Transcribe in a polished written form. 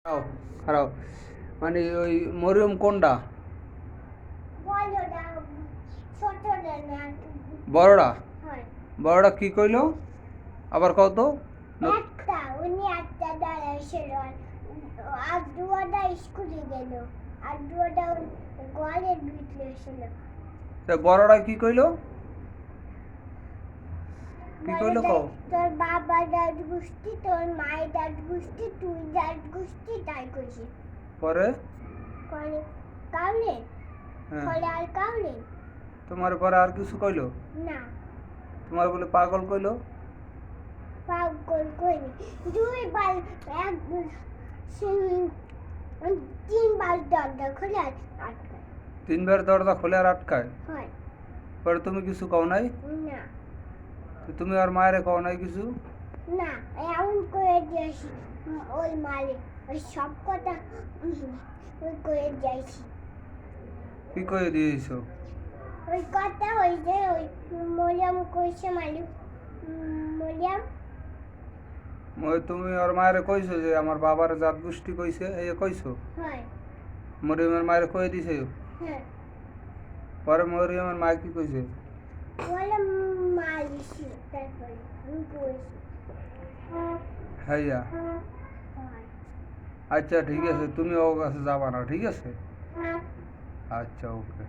খারাও খারাও মানে ওই মরিয়ম কোনটা? বড়টা ছোটটা না বড়টা? হয় বড়টা কি কইলো আবার কত? একটা উনি একটা দাঁড়াইছিল আর দুয়াটা স্কুলে গেল আর দুয়াটা ঘরের ভিতরে ছিল। বড়টা কি কইলো? কি কইলো বড়টা কও? তোর বাবা দাঁত গুষ্টি তোর মায়ের দাঁত গুষ্টি তুই দাঁত গুষ্টি তাই কইছি। পরে করে কাউলে হ্যাঁ ফলে আর কাউলে তোমার পরে আর কিছু কইলো? না তোমার বলে পাগল কইলো? পাগল কইনি দুই বার এক তিনবার দরজা খুলে আটকায়। তিনবার দরজা খোলে আর আটকায়? হয় পরে তুমি কিছু কও নাই? না তো তুমি আর মায়েরে কও নাই কিছু? না এমন করে দিয়েছি ওই মালিক ওই সব কথা ওই করে দিয়েছি কি কয়ে দিয়েছো? ওই কথা ওই যে ওই মরিয়াম কইছে মালিক মরিয়াম তুমি আর মায়েরে কইছো যে আমার বাবার জাত গোষ্ঠী কইছে এই কইছো? হয় মরিয়মের মায়েরে কয়ে দিছে? হ্যাঁ পরে মরিয়মের মা কি কইছে? বলে মালিছি তারপরে আমি কইছি হ্যাঁ হয় আচ্ছা ঠিক আছে, তুমি ওর কাছে যাবা না, ঠিক আছে? আচ্ছা ওকে।